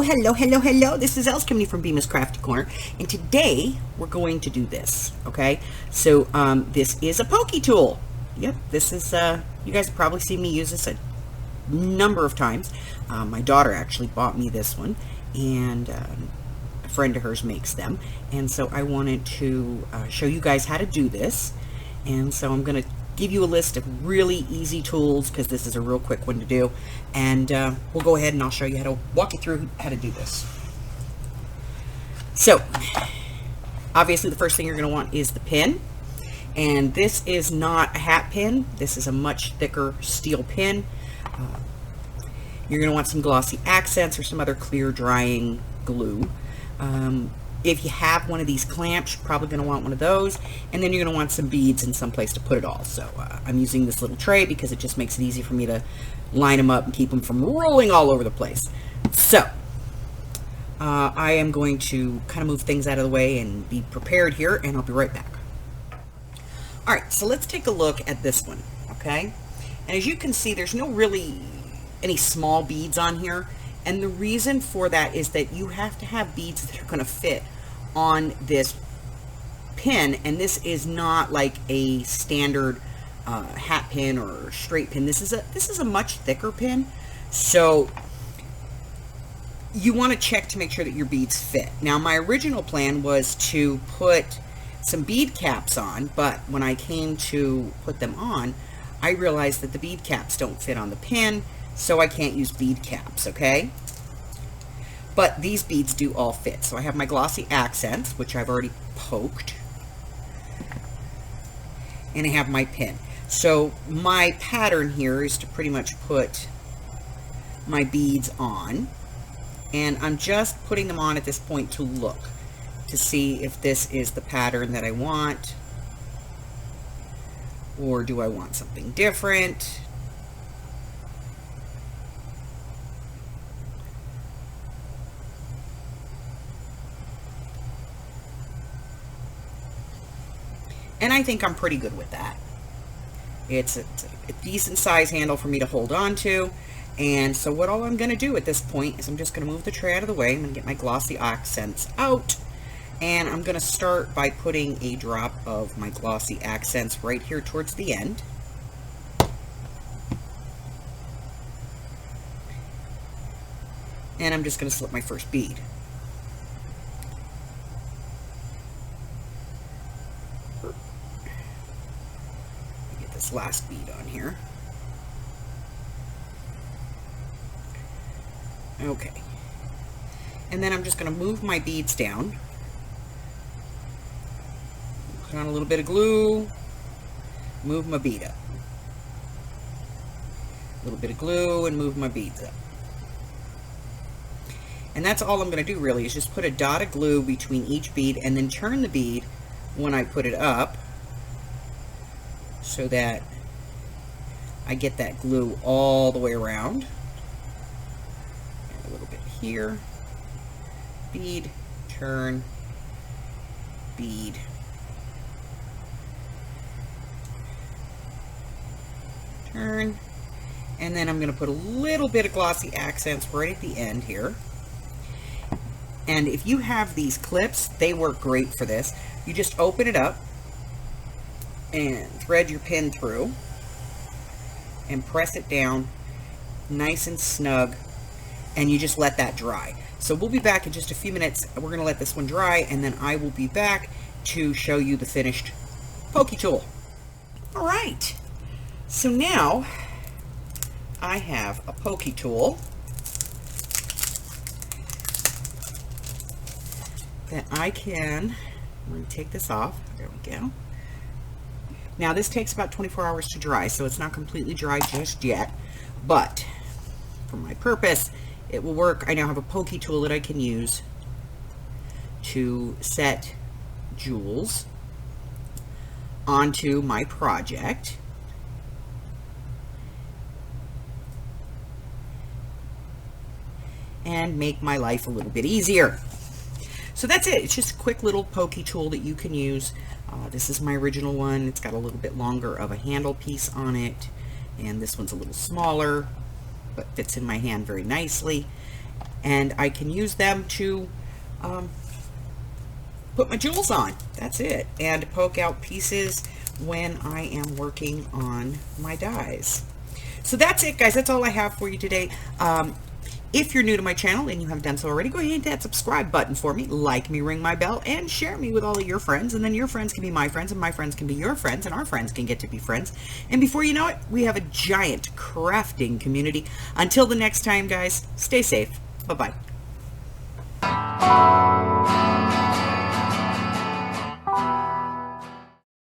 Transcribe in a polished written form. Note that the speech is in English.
Hello. This is Els coming from Bemis Crafty Corner, and today we're going to do this, okay? So, this is a Pokie tool. Yep, this is, you guys have probably seen me use this a number of times. My daughter actually bought me this one, and a friend of hers makes them, and so I wanted to show you guys how to do this, and so I'm going to give you a list of really easy tools because this is a real quick one to do, and we'll go ahead and I'll show you how to walk you through how to do this. So obviously the first thing you're going to want is the pin, and this is not a hat pin. This is a much thicker steel pin. You're going to want some glossy accents or some other clear drying glue. If you have one of these clamps, you're probably going to want one of those, and then you're going to want some beads and some place to put it all. So I'm using this little tray because it just makes it easy for me to line them up and keep them from rolling all over the place. So I am going to kind of move things out of the way and be prepared here, and I'll be right back. All right, so let's take a look at this one, okay? And as you can see, there's no really any small beads on here. And the reason for that is that you have to have beads that are going to fit on this pin, and this is not like a standard hat pin or straight pin. This is a much thicker pin, so you want to check to make sure that your beads fit. Now, my original plan was to put some bead caps on, but when I came to put them on, I realized that the bead caps don't fit on the pin, so I can't use bead caps, okay? But these beads do all fit. So I have my glossy accents, which I've already poked, and I have my pin. So my pattern here is to pretty much put my beads on, and I'm just putting them on at this point to look, to see if this is the pattern that I want, or do I want something different. And I think I'm pretty good with that. It's a decent size handle for me to hold on to. And so what all I'm going to do at this point is I'm just going to move the tray out of the way. I'm going to get my glossy accents out. And I'm going to start by putting a drop of my glossy accents right here towards the end. And I'm just going to slip my first bead. This last bead on here. Okay. And then I'm just going to move my beads down. Put on a little bit of glue. Move my bead up. A little bit of glue and move my beads up. And that's all I'm going to do really, is just put a dot of glue between each bead and then turn the bead when I put it up, so that I get that glue all the way around. And a little bit here. Bead, turn, bead. Turn. And then I'm going to put a little bit of glossy accents right at the end here. And if you have these clips, they work great for this. You just open it up and thread your pin through and press it down nice and snug, and you just let that dry. So we'll be back in just a few minutes. We're going to let this one dry, and then I will be back to show you the finished Pokie tool. All right, so now I have a Pokie tool that I can, I'm going to take this off. There we go. Now this takes about 24 hours to dry, so it's not completely dry just yet, but for my purpose, it will work. I now have a Pokie tool that I can use to set jewels onto my project. And make my life a little bit easier. So that's it. It's just a quick little Pokie tool that you can use. This is my original one. It's got a little bit longer of a handle piece on it, and this one's a little smaller, but fits in my hand very nicely. and I can use them to put my jewels on. That's it. And poke out pieces when I am working on my dies. So that's it, guys. That's all I have for you today. If you're new to my channel and you haven't done so already, go ahead and hit that subscribe button for me, like me, ring my bell, and share me with all of your friends. And then your friends can be my friends, and my friends can be your friends, and our friends can get to be friends. And before you know it, we have a giant crafting community. Until the next time, guys, stay safe. Bye-bye.